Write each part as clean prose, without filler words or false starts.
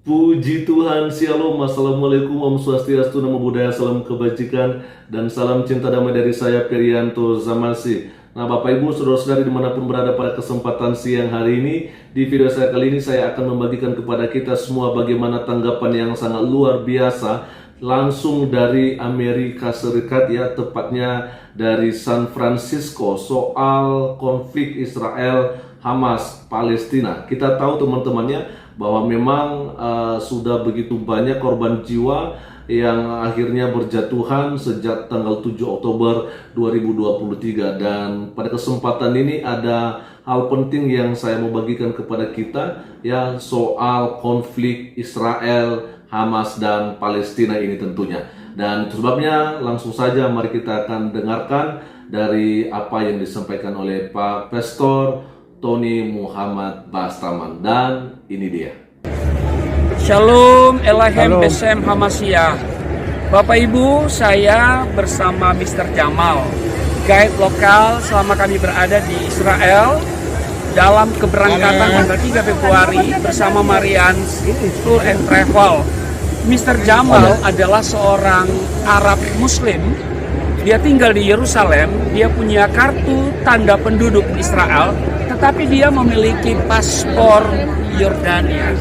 Puji Tuhan, Shalom, Assalamualaikum, Om Swastiastu, Namo Buddhaya, salam kebajikan, dan salam cinta damai dari saya, Perianto Zamasi. Nah, Bapak Ibu, saudara-saudari dimanapun berada pada kesempatan siang hari ini, di video saya kali ini saya akan membagikan kepada kita semua bagaimana tanggapan yang sangat luar biasa langsung dari Amerika Serikat, ya, tepatnya dari San Francisco, soal konflik Israel Hamas Palestina. Kita tahu teman-temannya bahwa memang sudah begitu banyak korban jiwa yang akhirnya berjatuhan sejak tanggal 7 Oktober 2023, dan pada kesempatan ini ada hal penting yang saya mau bagikan kepada kita, ya, soal konflik Israel, Hamas dan Palestina ini tentunya. Dan itu sebabnya langsung saja mari kita akan dengarkan dari apa yang disampaikan oleh Pak Pastor Tony Muhammad Bastaman, dan ini dia. Shalom, Elahem Besem Hamasiyah. Bapak Ibu, saya bersama Mr. Jamal, guide lokal selama kami berada di Israel dalam keberangkatan tanggal 3 Februari bersama Marians Tour and Travel. Mr. Jamal adalah seorang Arab Muslim. Dia tinggal di Yerusalem, dia punya kartu tanda penduduk Israel, tetapi dia memiliki paspor Yordania.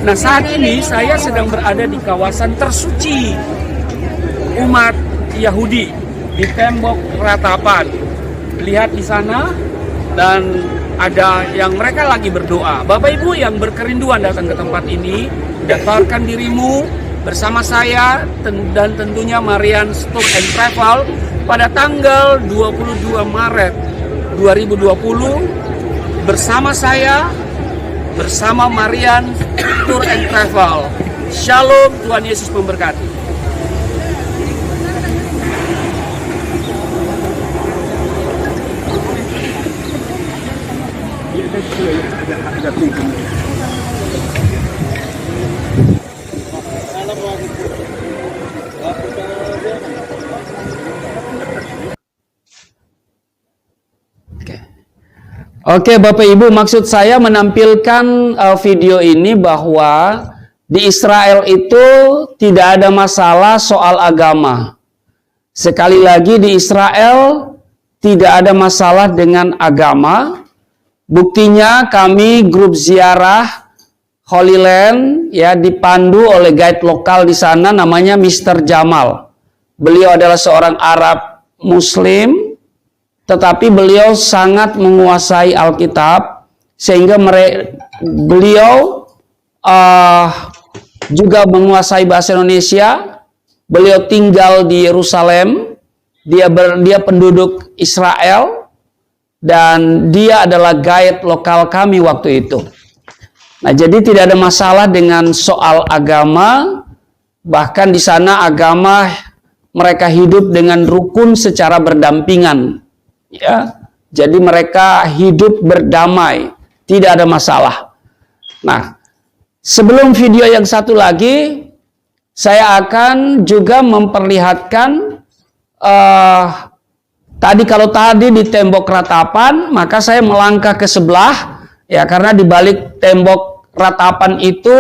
Nah, saat ini saya sedang berada di kawasan tersuci umat Yahudi di tembok ratapan. Lihat di sana, dan ada yang mereka lagi berdoa. Bapak Ibu yang berkerinduan datang ke tempat ini, daftarkan dirimu bersama saya dan tentunya Marians Tour and Travel pada tanggal 22 Maret 2020 bersama saya, bersama Marians Tour and Travel. Shalom, Tuhan Yesus memberkati. Oke, Bapak Ibu, maksud saya menampilkan video ini bahwa di Israel itu tidak ada masalah soal agama. Sekali lagi, di Israel tidak ada masalah dengan agama. Buktinya kami grup ziarah Holy Land, ya, dipandu oleh guide lokal di sana namanya Mr. Jamal. Beliau adalah seorang Arab Muslim, tetapi beliau sangat menguasai Alkitab, sehingga beliau juga menguasai bahasa Indonesia. Beliau tinggal di Yerusalem, dia penduduk Israel, dan dia adalah guide lokal kami waktu itu. Nah, jadi tidak ada masalah dengan soal agama. Bahkan di sana agama mereka hidup dengan rukun secara berdampingan. Ya, jadi mereka hidup berdamai, tidak ada masalah. Nah, sebelum video yang satu lagi, saya akan juga memperlihatkan kalau tadi di tembok ratapan, maka saya melangkah ke sebelah, ya, karena di balik tembok ratapan itu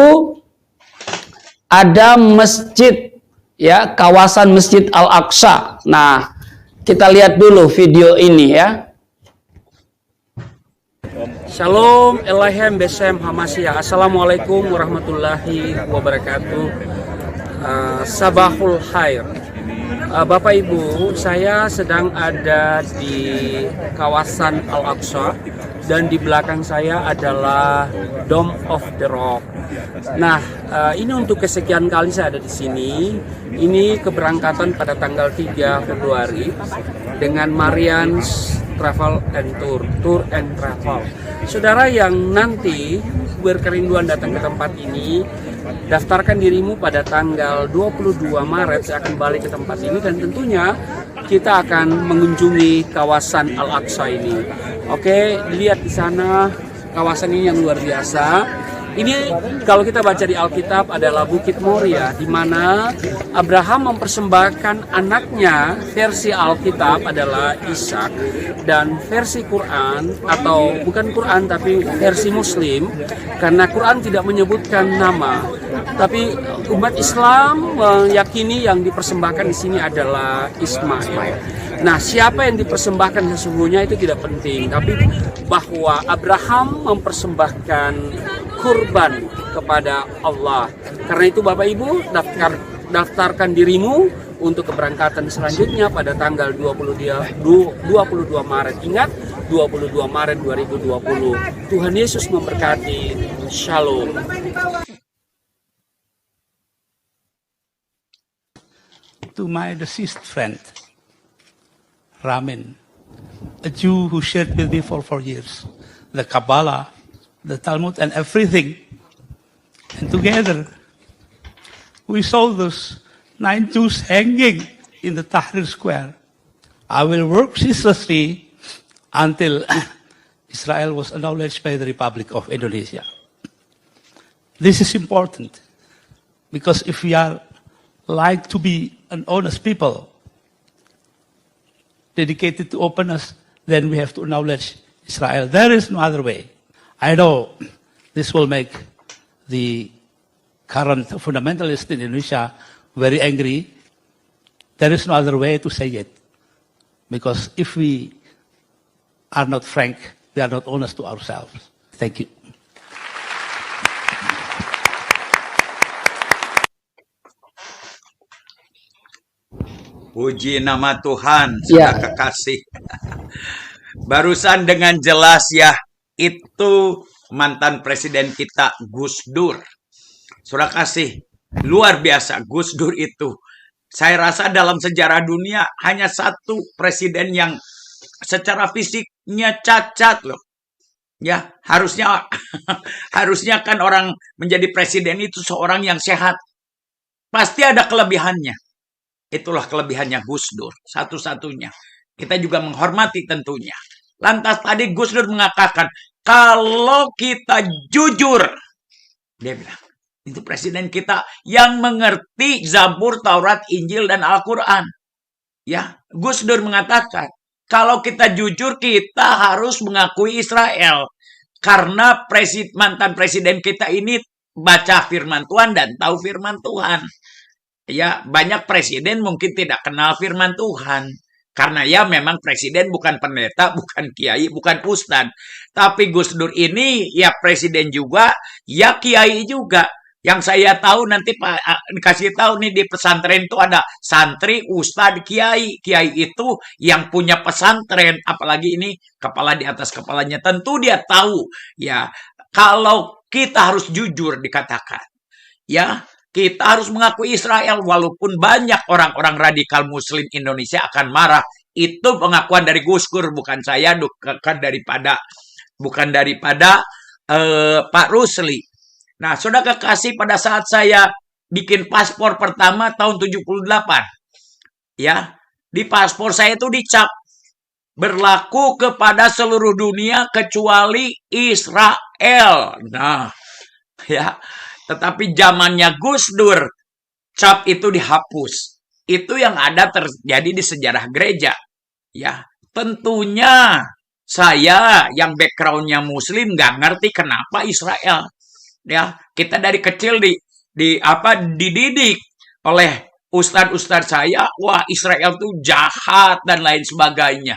ada masjid, ya, kawasan Masjid Al-Aqsa. Nah, kita lihat dulu video ini, ya. Shalom, Elahem Besem Hamasiyah. Assalamualaikum warahmatullahi wabarakatuh. Sabahul Khair. Bapak Ibu, saya sedang ada di kawasan Al-Aqsa, dan di belakang saya adalah Dome of the Rock. Nah, ini untuk kesekian kali saya ada di sini. Ini keberangkatan pada tanggal 3 Februari dengan Marians Travel and Tour and Travel. Saudara yang nanti berkerinduan datang ke tempat ini, daftarkan dirimu pada tanggal 22 Maret. Saya akan balik ke tempat ini, dan tentunya kita akan mengunjungi kawasan Al-Aqsa ini. Oke, lihat di sana kawasan ini yang luar biasa. Ini kalau kita baca di Alkitab adalah Bukit Moria, di mana Abraham mempersembahkan anaknya. Versi Alkitab adalah Ishak, dan versi Quran, atau bukan Quran tapi versi Muslim, karena Quran tidak menyebutkan nama, tapi umat Islam meyakini yang dipersembahkan di sini adalah Ismail. Nah, siapa yang dipersembahkan sesungguhnya itu tidak penting, tapi bahwa Abraham mempersembahkan kurban kepada Allah. Karena itu Bapak Ibu, daftarkan dirimu untuk keberangkatan selanjutnya pada tanggal 22 Maret. Ingat, 22 Maret 2020. Tuhan Yesus memberkati. Shalom. To my deceased friend, Ramin, a Jew who shared with me for 4 years, the Kabbalah, the Talmud, and everything. And together, we saw those 9 Jews hanging in the Tahrir Square. I will work ceaselessly until Israel was acknowledged by the Republic of Indonesia. This is important, because if we are like to be an honest people, dedicated to openness, then we have to acknowledge Israel. There is no other way. I know this will make the current fundamentalists in Indonesia very angry. There is no other way to say it. Because if we are not frank, we are not honest to ourselves. Thank you. Puji nama Tuhan, sudah kekasih. Barusan dengan jelas ya, itu mantan presiden kita Gus Dur. Sudah kasih, luar biasa Gus Dur itu. Saya rasa dalam sejarah dunia hanya satu presiden yang secara fisiknya cacat loh. Ya, harusnya harusnya kan orang menjadi presiden itu seorang yang sehat. Pasti ada kelebihannya. Itulah kelebihannya Gus Dur, satu-satunya. Kita juga menghormati tentunya. Lantas tadi Gus Dur mengatakan, kalau kita jujur, dia bilang, itu presiden kita yang mengerti Zabur, Taurat, Injil, dan Al-Quran. Ya, Gus Dur mengatakan, kalau kita jujur, kita harus mengakui Israel. Karena mantan presiden kita ini baca firman Tuhan dan tahu firman Tuhan. Ya, banyak presiden mungkin tidak kenal firman Tuhan. Karena ya memang presiden bukan pendeta, bukan kiai, bukan ustad. Tapi Gus Dur ini ya presiden juga, ya kiai juga. Yang saya tahu nanti Pak dikasih tahu nih di pesantren itu ada santri, ustad, kiai. Kiai itu yang punya pesantren, apalagi ini kepala di atas kepalanya. Tentu dia tahu ya kalau kita harus jujur dikatakan. Ya, kita harus mengakui Israel walaupun banyak orang-orang radikal muslim Indonesia akan marah. Itu pengakuan dari Gus Dur, bukan saya, bukan daripada Pak Rusli. Nah, saudara kekasih, pada saat saya bikin paspor pertama tahun 78, ya, di paspor saya itu dicap berlaku kepada seluruh dunia kecuali Israel. Nah, ya. Tetapi zamannya Gus Dur, cap itu dihapus. Itu yang ada terjadi di sejarah gereja. Ya, tentunya saya yang backgroundnya Muslim nggak ngerti kenapa Israel. Ya, kita dari kecil dididik oleh ustadz-ustadz saya, wah Israel tuh jahat dan lain sebagainya.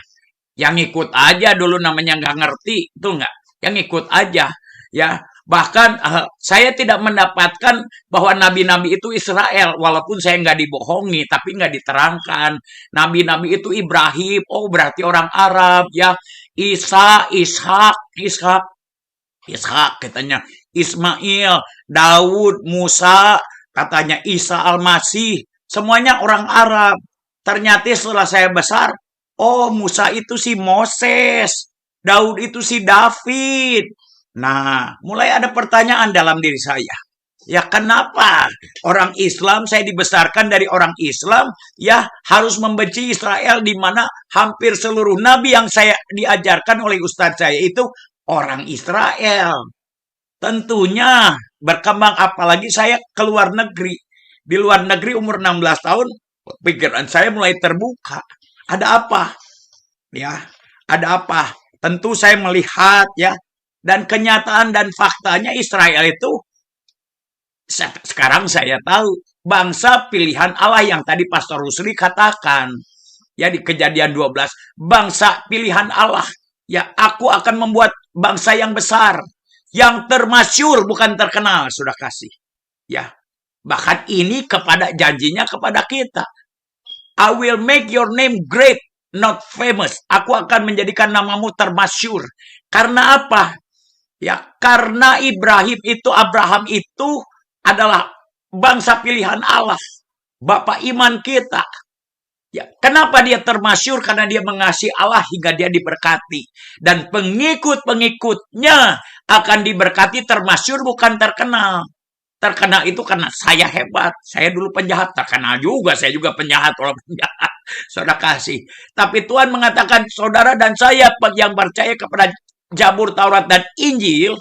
Yang ikut aja dulu namanya nggak ngerti, itu nggak. Yang ikut aja, ya. Bahkan saya tidak mendapatkan bahwa nabi-nabi itu Israel. Walaupun saya nggak dibohongi, tapi nggak diterangkan. Nabi-nabi itu Ibrahim, oh berarti orang Arab. Ya, Ishak katanya. Ismail, Daud, Musa, katanya Isa Al-Masih. Semuanya orang Arab. Ternyata setelah saya besar, oh Musa itu si Moses. Daud itu si David. Nah, mulai ada pertanyaan dalam diri saya. Ya, kenapa orang Islam, saya dibesarkan dari orang Islam, ya harus membenci Israel, di mana hampir seluruh nabi yang saya diajarkan oleh ustadz saya itu orang Israel. tentunya berkembang, apalagi saya ke luar negeri. Di luar negeri umur 16 tahun, pikiran saya mulai terbuka. Ada apa? Ya, ada apa? Tentu saya melihat ya, dan kenyataan dan faktanya Israel itu sekarang saya tahu bangsa pilihan Allah yang tadi Pastor Rusli katakan. Ya, di Kejadian 12, bangsa pilihan Allah. Ya, aku akan membuat bangsa yang besar, yang termasyur bukan terkenal, sudah kasih. Ya, bahkan ini kepada janjinya kepada kita. I will make your name great, not famous. Aku akan menjadikan namamu termasyur. Karena apa? Ya, karena Abraham itu adalah bangsa pilihan Allah. Bapak iman kita. Ya, kenapa dia termasyur? Karena dia mengasihi Allah hingga dia diberkati. Dan pengikut-pengikutnya akan diberkati, termasyur bukan terkenal. Terkenal itu karena saya hebat. Saya dulu penjahat. Terkenal juga. Saya juga penjahat. Orang penjahat. Saudara kasih. Tapi Tuhan mengatakan, saudara dan saya yang percaya kepada Zabur, Taurat, dan Injil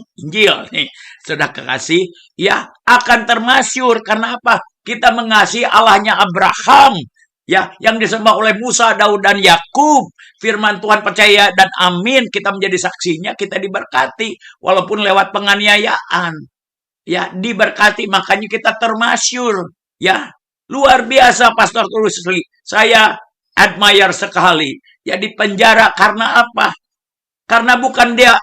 nih, saudara kasih, ya akan termasyur. Karena apa? Kita mengasihi Allahnya Abraham, ya, yang disembah oleh Musa, Daud, dan Yakub. Firman Tuhan percaya dan amin. Kita menjadi saksinya, kita diberkati walaupun lewat penganiayaan. Ya, diberkati, makanya kita termasyur. Ya, luar biasa Pastor Rusli. Saya admire sekali. Ya, di penjara karena apa? Karena bukan dia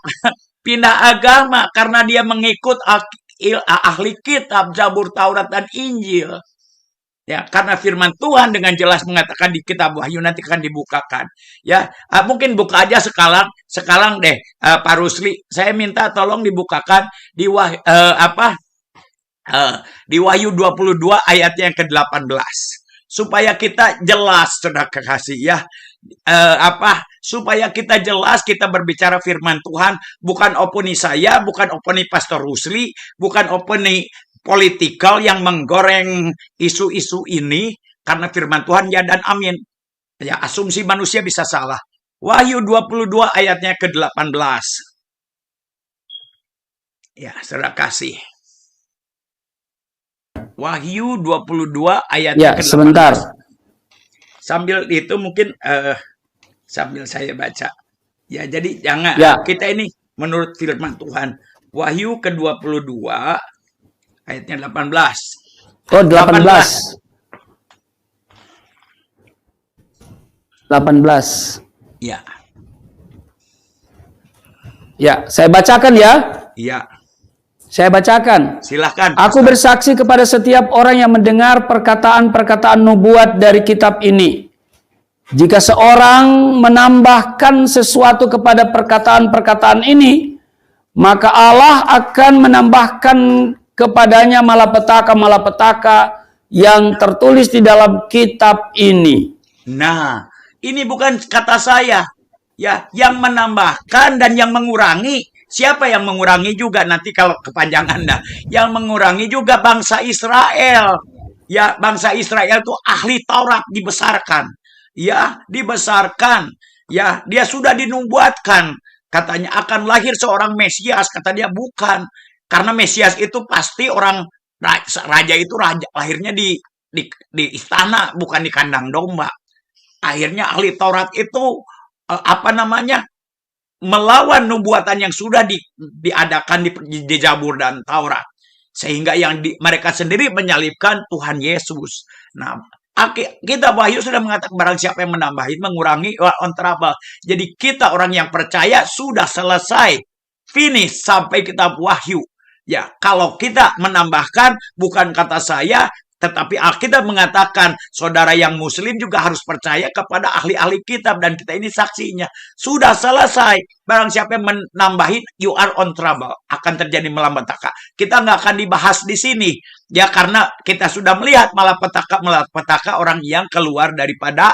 pindah agama, karena dia mengikut ahli kitab, Zabur, Taurat, dan Injil. Ya, karena firman Tuhan dengan jelas mengatakan di kitab Wahyu, nanti akan dibukakan. Ya, mungkin buka aja sekarang deh, Pak Rusli. Saya minta tolong dibukakan di di Wahyu 22 ayatnya yang ke-18. Supaya kita jelas, saudara kekasih, ya. Supaya kita jelas, kita berbicara firman Tuhan, bukan opini saya, bukan opini Pastor Rusli, bukan opini politikal yang menggoreng isu-isu ini, karena firman Tuhan ya dan amin. Ya, asumsi manusia bisa salah. Wahyu 22 ayatnya ke-18. Ya, saudara kasih. Wahyu 22 ayatnya ke-18. Sebentar. Sambil itu mungkin sambil saya baca. Ya, jadi jangan kita ini menurut firman Tuhan. Wahyu ke-22 ayatnya 18. Oh, 18. 18. Ya. Ya, saya bacakan ya. Iya. Saya bacakan. Silakan. Aku bersaksi kepada setiap orang yang mendengar perkataan-perkataan nubuat dari kitab ini. Jika seorang menambahkan sesuatu kepada perkataan-perkataan ini, maka Allah akan menambahkan kepadanya malapetaka-malapetaka yang tertulis di dalam kitab ini. Nah, ini bukan kata saya. Ya, yang menambahkan dan yang mengurangi. Siapa yang mengurangi juga nanti kalau kepanjangan dah. Yang mengurangi juga bangsa Israel. Ya, bangsa Israel itu ahli Taurat, dibesarkan. Ya, dibesarkan. Ya, dia sudah dinubuatkan. Katanya akan lahir seorang Mesias. Kata dia bukan. Karena Mesias itu pasti orang raja itu lahirnya di istana, bukan di kandang domba. Akhirnya ahli Taurat itu melawan nubuatan yang sudah diadakan di Zabur dan Taurat. Sehingga yang mereka sendiri menyalibkan Tuhan Yesus. Nah, kita Wahyu sudah mengatakan barang siapa yang menambahin, mengurangi, on trouble. Jadi kita orang yang percaya sudah selesai. Finish sampai kitab Wahyu. Ya, kalau kita menambahkan, bukan kata saya, tetapi Alkitab mengatakan saudara yang muslim juga harus percaya kepada ahli-ahli kitab dan kita ini saksinya. Sudah selesai. Barang siapa yang menambahin, you are on trouble. Akan terjadi malapetaka. Kita nggak akan dibahas di sini. Ya, karena kita sudah melihat malapetaka orang yang keluar daripada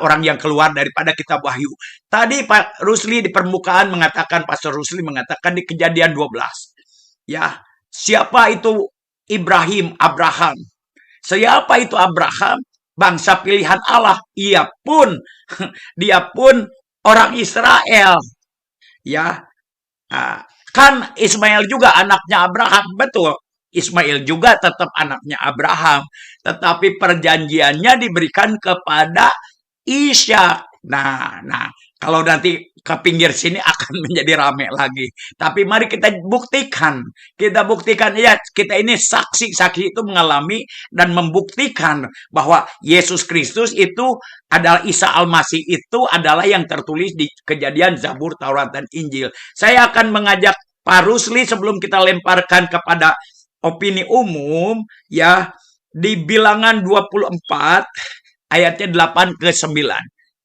orang yang keluar daripada kitab Wahyu. Tadi Pak Rusli di permukaan mengatakan, Pastor Rusli mengatakan di Kejadian 12. Ya, siapa itu Abraham? Siapa itu Abraham? Bangsa pilihan Allah. Dia pun orang Israel. Ya, Kan Ismail juga anaknya Abraham, betul. Ismail juga tetap anaknya Abraham. Tetapi perjanjiannya diberikan kepada Ishak. Nah, kalau nanti ke pinggir sini akan menjadi rame lagi. Tapi mari kita buktikan. Kita buktikan, ya kita ini saksi-saksi itu mengalami dan membuktikan bahwa Yesus Kristus itu adalah Isa Al-Masih itu adalah yang tertulis di Kejadian, Zabur, Taurat, dan Injil. Saya akan mengajak Pak Rusli sebelum kita lemparkan kepada opini umum, ya, di Bilangan 24 ayatnya 8 ke 9.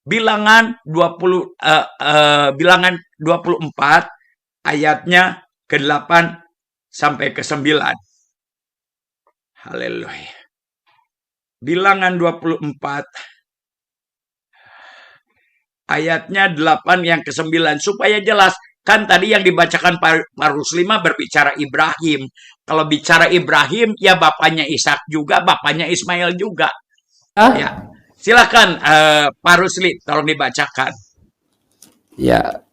Bilangan 24 ayatnya ke-8 sampai ke-9. Haleluya. Bilangan 24 ayatnya 8 yang ke-9 supaya jelas. Kan tadi yang dibacakan Pak Rusli berbicara Ibrahim. Kalau bicara Ibrahim, ya bapaknya Ishak juga, bapaknya Ismail juga. Ya. Silakan Pak Rusli, tolong dibacakan. Ya.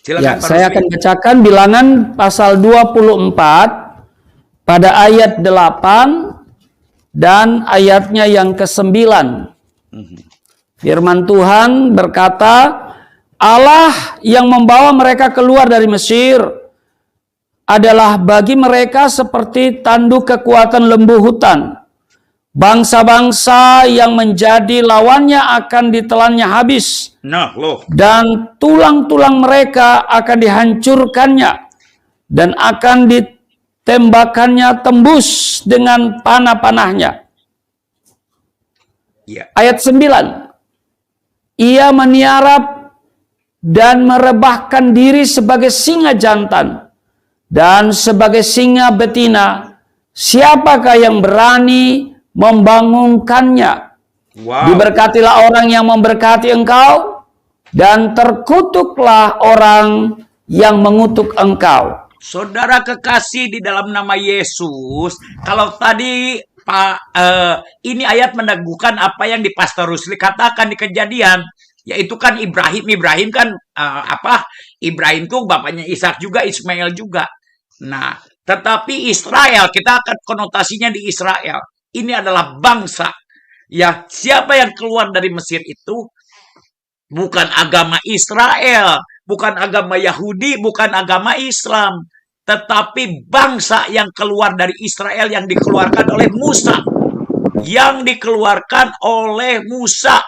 Silakan Ya, Pak saya Rusli. akan bacakan Bilangan pasal 24 pada ayat 8 dan ayatnya yang ke-9. Firman Tuhan berkata, Allah yang membawa mereka keluar dari Mesir adalah bagi mereka seperti tanduk kekuatan lembu hutan. Bangsa-bangsa yang menjadi lawannya akan ditelannya habis. Nah, loh. Dan tulang-tulang mereka akan dihancurkannya. Dan akan ditembakannya tembus dengan panah-panahnya. Ya. Ayat 9. Ia meniarap dan merebahkan diri sebagai singa jantan dan sebagai singa betina. Siapakah yang berani membangunkannya? Wow. Diberkatilah orang yang memberkati engkau, dan terkutuklah orang yang mengutuk engkau. Saudara kekasih di dalam nama Yesus, kalau tadi Pak ini ayat meneguhkan apa yang di Pastor Rusli katakan di Kejadian, yaitu kan Ibrahim kan Ibrahim tuh bapaknya Ishak juga, Ismail juga. Nah, tetapi Israel, kita akan konotasinya di Israel. Ini adalah bangsa. Ya, siapa yang keluar dari Mesir itu? Bukan agama Israel, bukan agama Yahudi, bukan agama Islam. Tetapi bangsa yang keluar dari Israel yang dikeluarkan oleh Musa. Yang dikeluarkan oleh Musa.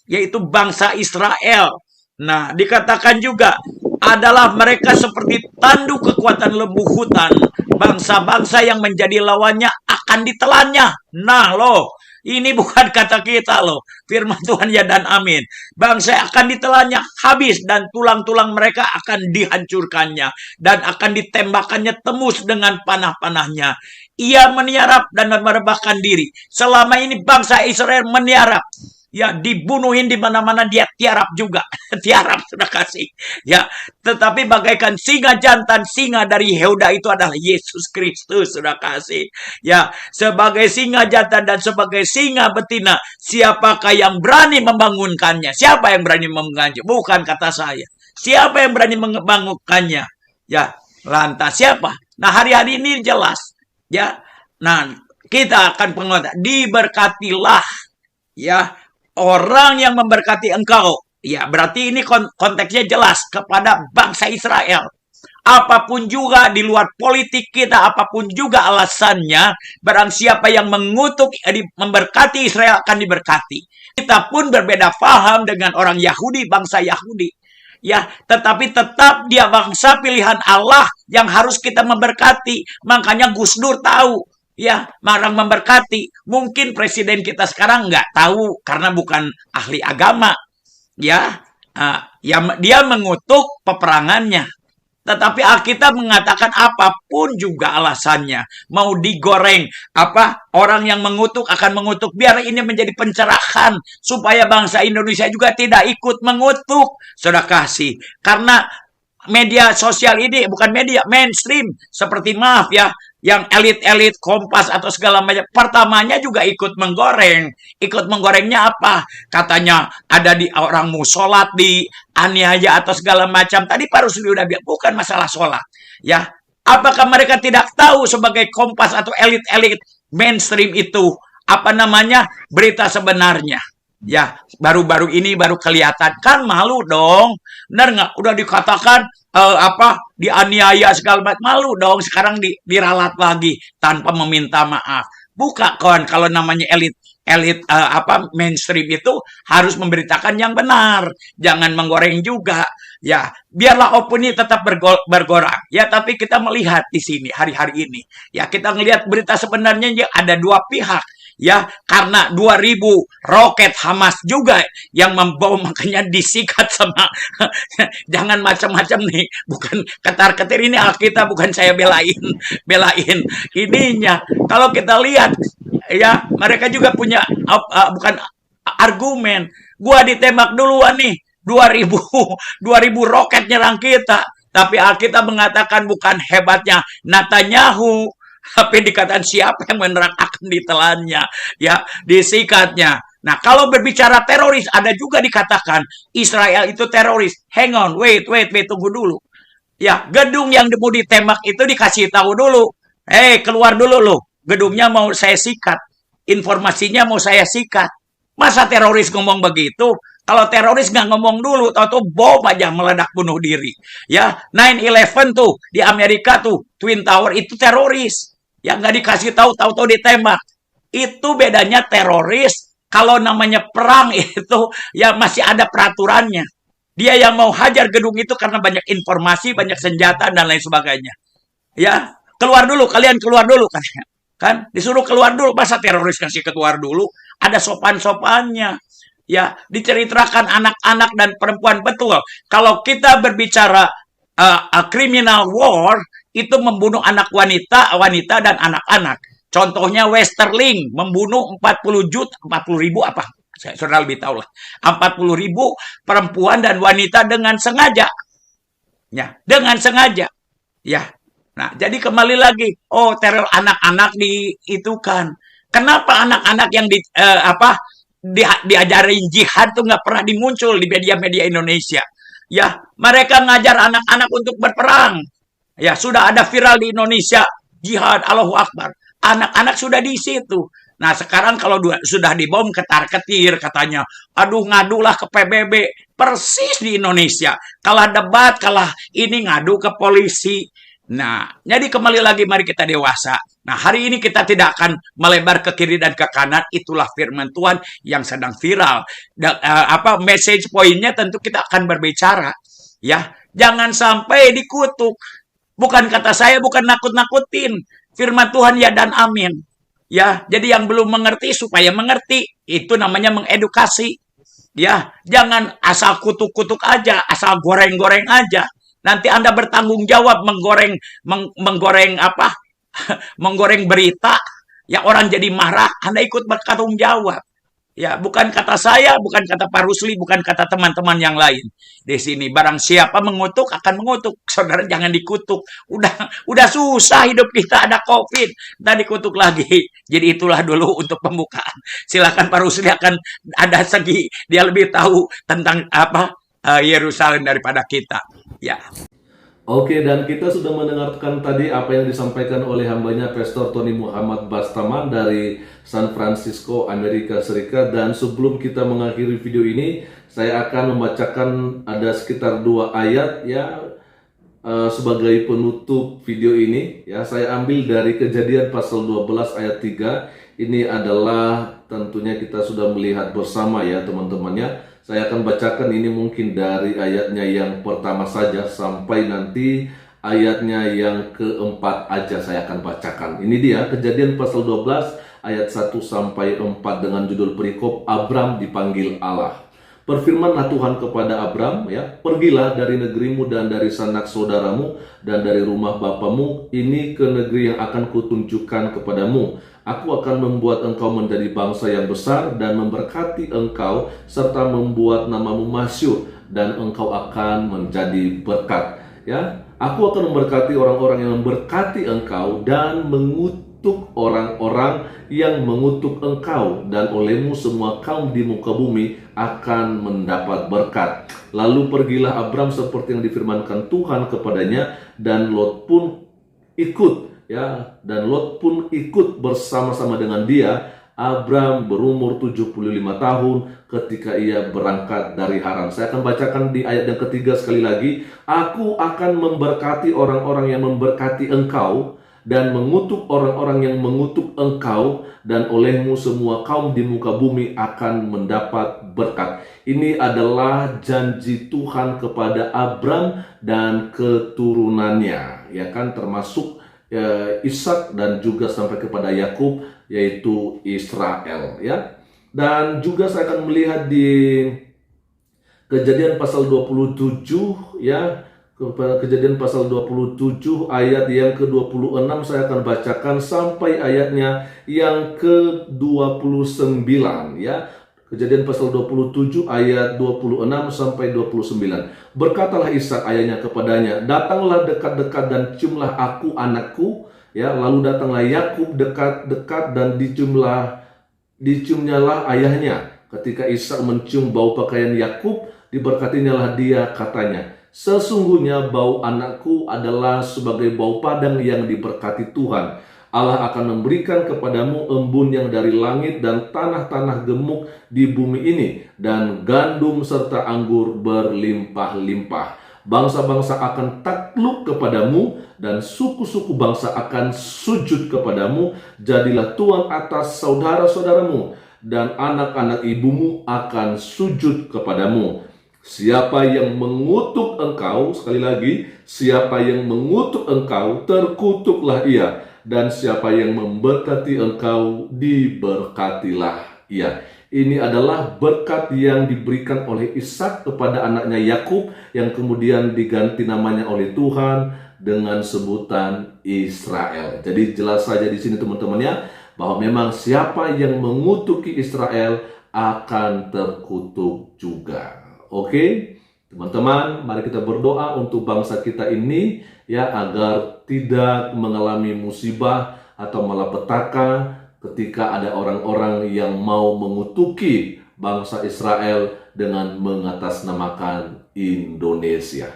Yaitu bangsa Israel. Nah, dikatakan juga adalah mereka seperti tanduk kekuatan lembu hutan. Bangsa-bangsa yang menjadi lawannya akan ditelannya. Nah loh, ini bukan kata kita loh. Firman Tuhan ya dan amin. Bangsa akan ditelannya habis dan tulang-tulang mereka akan dihancurkannya. Dan akan ditembakkannya tembus dengan panah-panahnya. Ia meniarap dan merebahkan diri. Selama ini bangsa Israel meniarap. Ya, dibunuhin di mana-mana dia tiarap juga. Tiarap sudah kasih. Ya, tetapi bagaikan singa jantan, singa dari Yehuda itu adalah Yesus Kristus sudah kasih. Ya, sebagai singa jantan dan sebagai singa betina, siapakah yang berani membangunkannya? Siapa yang berani membangunkannya? Bukan kata saya. Siapa yang berani membangunkannya? Ya, lantas siapa? Nah, hari-hari ini jelas. Ya, nah kita akan pengotak. Diberkatilah. Ya, orang yang memberkati engkau. Ya, berarti ini konteksnya jelas kepada bangsa Israel. Apapun juga di luar politik kita, apapun juga alasannya, barang siapa yang mengutuk, memberkati Israel akan diberkati. Kita pun berbeda paham dengan orang Yahudi, bangsa Yahudi. Ya, tetapi tetap dia bangsa pilihan Allah yang harus kita memberkati. Makanya Gus Dur tahu. Ya, marang memberkati. Mungkin presiden kita sekarang nggak tahu karena bukan ahli agama. Ya, dia mengutuk peperangannya. Tetapi Alkitab mengatakan apapun juga alasannya. Mau digoreng, orang yang mengutuk akan mengutuk. Biar ini menjadi pencerahan. Supaya bangsa Indonesia juga tidak ikut mengutuk. Saudara kasih. Karena media sosial ini bukan media mainstream seperti yang elit-elit Kompas atau segala macam, pertamanya juga ikut menggoreng. Ikut menggorengnya apa? Katanya ada di orang mau sholat di aniaya atau segala macam. Tadi Pak Rusli udah bilang, bukan masalah sholat. Ya, apakah mereka tidak tahu sebagai Kompas atau elit-elit mainstream itu apa namanya berita sebenarnya? Ya, baru-baru ini baru kelihatan, kan malu dong. Benar nggak? Udah dikatakan dianiaya segala macam, malu dong. Sekarang diralat lagi tanpa meminta maaf. Buka kawan, kalau namanya elit elit mainstream itu harus memberitakan yang benar, jangan menggoreng juga. Ya, biarlah opini tetap bergorang. Ya, tapi kita melihat di sini hari-hari ini, ya kita melihat berita sebenarnya ada dua pihak. Ya, karena 2000 roket Hamas juga yang membawa, makanya disikat sama jangan macam-macam nih, bukan ketar-ketir ini Alkitab, bukan saya belain ininya. Kalau kita lihat ya, mereka juga punya bukan argumen. Gua ditembak duluan nih, 2000 roket nyerang kita. Tapi Alkitab mengatakan bukan hebatnya Netanyahu, tapi dikatakan siapa yang menerang akan ditelannya, ya, disikatnya. Nah, kalau berbicara teroris, ada juga dikatakan Israel itu teroris. Hang on, wait, tunggu dulu. Ya, gedung yang mau ditembak itu dikasih tahu dulu. Keluar dulu loh. Gedungnya mau saya sikat. Informasinya mau saya sikat. Masa teroris ngomong begitu? Kalau teroris nggak ngomong dulu, tahu-tahu bom aja meledak bunuh diri. Ya, 9/11 tuh di Amerika tuh, Twin Tower itu teroris. Yang nggak dikasih tahu-tahu ditembak. Itu bedanya teroris. Kalau namanya perang itu ya masih ada peraturannya. Dia yang mau hajar gedung itu karena banyak informasi, banyak senjata dan lain sebagainya. Ya, keluar dulu, kalian keluar dulu kan disuruh keluar dulu. Masa teroris kasih keluar dulu? Ada sopan-sopannya. Ya, diceritakan anak-anak dan perempuan, betul. Kalau kita berbicara criminal war, itu membunuh anak wanita dan anak-anak. Contohnya Westerling membunuh 40.000 apa? Saya sudah lebih tahu lah. 40.000 perempuan dan wanita dengan sengaja. Ya, dengan sengaja. Ya. Nah, jadi kembali lagi, teror anak-anak itu kan. Kenapa anak-anak yang diajarin jihad tuh nggak pernah dimuncul di media-media Indonesia? Ya, mereka ngajar anak-anak untuk berperang. Ya, sudah ada viral di Indonesia, jihad, Allahu Akbar. Anak-anak sudah di situ. Nah, sekarang kalau sudah dibom ketar-ketir katanya, aduh ngadulah ke PBB. Persis di Indonesia. Kalah debat, kalah ini ngadu ke polisi. Nah, jadi kembali lagi mari kita dewasa. Nah, hari ini kita tidak akan melebar ke kiri dan ke kanan. Itulah firman Tuhan yang sedang viral. Message poinnya tentu kita akan berbicara. Ya, jangan sampai dikutuk. Bukan kata saya, bukan nakut-nakutin. Firman Tuhan ya dan amin. Ya, jadi yang belum mengerti supaya mengerti. Itu namanya mengedukasi. Ya, jangan asal kutuk-kutuk aja, asal goreng-goreng aja. Nanti Anda bertanggung jawab menggoreng menggoreng berita, ya orang jadi marah, Anda ikut bertanggung jawab. Ya, bukan kata saya, bukan kata Pak Rusli, bukan kata teman-teman yang lain. Di sini barang siapa mengutuk akan mengutuk. Saudara jangan dikutuk. Udah susah hidup kita, ada Covid, dan dikutuk lagi. Jadi itulah dulu untuk pembukaan. Silakan Pak Rusli, akan ada segi dia lebih tahu tentang Yerusalem daripada kita. Ya. Oke, dan kita sudah mendengarkan tadi apa yang disampaikan oleh hambanya Pastor Tony Muhammad Bastaman dari San Francisco, Amerika Serikat. Dan sebelum kita mengakhiri video ini, saya akan membacakan ada sekitar 2 ayat ya sebagai penutup video ini. Ya, saya ambil dari Kejadian pasal 12 ayat 3. Ini adalah tentunya kita sudah melihat bersama ya teman-temannya. Saya akan bacakan ini mungkin dari ayatnya yang pertama saja sampai nanti ayatnya yang keempat aja saya akan bacakan. Ini dia Kejadian pasal 12 ayat 1 sampai 4 dengan judul perikop Abram dipanggil Allah. Berfirmanlah Tuhan kepada Abram, ya, pergilah dari negerimu dan dari sanak saudaramu dan dari rumah bapamu ini ke negeri yang akan kutunjukkan kepadamu. Aku akan membuat engkau menjadi bangsa yang besar dan memberkati engkau serta membuat namamu masyhur dan engkau akan menjadi berkat. ya, aku akan memberkati orang-orang yang memberkati engkau dan mengutuk orang-orang yang mengutuk engkau, dan olehmu semua kaum di muka bumi akan mendapat berkat. Lalu pergilah Abram seperti yang difirmankan Tuhan kepadanya, dan Lot pun ikut, ya, dan Lot pun ikut bersama-sama dengan dia. Abram berumur 75 tahun ketika ia berangkat dari Haran. Saya akan bacakan di ayat yang ketiga sekali lagi. Aku akan memberkati orang-orang yang memberkati engkau dan mengutuk orang-orang yang mengutuk engkau, dan olehmu semua kaum di muka bumi akan mendapat berkat. Ini adalah janji Tuhan kepada Abram dan keturunannya, ya kan, termasuk Ishak dan juga sampai kepada Yakub, yaitu Israel, ya. Dan juga saya akan melihat di Kejadian pasal 27, ya. Kejadian pasal 27 ayat yang ke-26 saya akan bacakan sampai ayatnya yang ke-29, ya. Kejadian pasal 27 ayat 26 sampai 29. Berkatalah Ishak ayahnya kepadanya, datanglah dekat-dekat dan ciumlah aku anakku, ya. Lalu datanglah Yakub dekat-dekat dan diciumnyalah ayahnya. Ketika Ishak mencium bau pakaian Yakub, diberkatinyalah dia, katanya, sesungguhnya bau anakku adalah sebagai bau padang yang diberkati Tuhan. Allah akan memberikan kepadamu embun yang dari langit dan tanah-tanah gemuk di bumi ini, dan gandum serta anggur berlimpah-limpah. Bangsa-bangsa akan takluk kepadamu, dan suku-suku bangsa akan sujud kepadamu. Jadilah tuan atas saudara-saudaramu, dan anak-anak ibumu akan sujud kepadamu. Siapa yang mengutuk engkau, sekali lagi, siapa yang mengutuk engkau, terkutuklah ia. Dan siapa yang memberkati engkau, diberkatilah ia. Ini adalah berkat yang diberikan oleh Ishak kepada anaknya Yakub, yang kemudian diganti namanya oleh Tuhan dengan sebutan Israel. Jadi jelas saja di sini teman-teman, ya, bahwa memang siapa yang mengutuki Israel akan terkutuk juga. Oke, teman-teman, mari kita berdoa untuk bangsa kita ini, ya, agar tidak mengalami musibah atau malapetaka ketika ada orang-orang yang mau mengutuki bangsa Israel dengan mengatasnamakan Indonesia.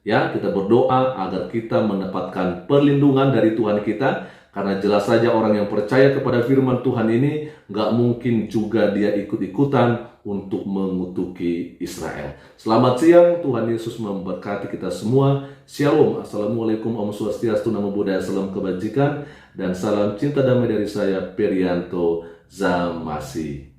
Ya, kita berdoa agar kita mendapatkan perlindungan dari Tuhan kita, karena jelas saja orang yang percaya kepada firman Tuhan ini nggak mungkin juga dia ikut-ikutan untuk mengutuki Israel. Selamat siang, Tuhan Yesus memberkati kita semua. Shalom, Assalamualaikum, Om Swastiastu, Namo Buddhaya, salam kebajikan, dan salam cinta damai dari saya, Perianto Zamasi.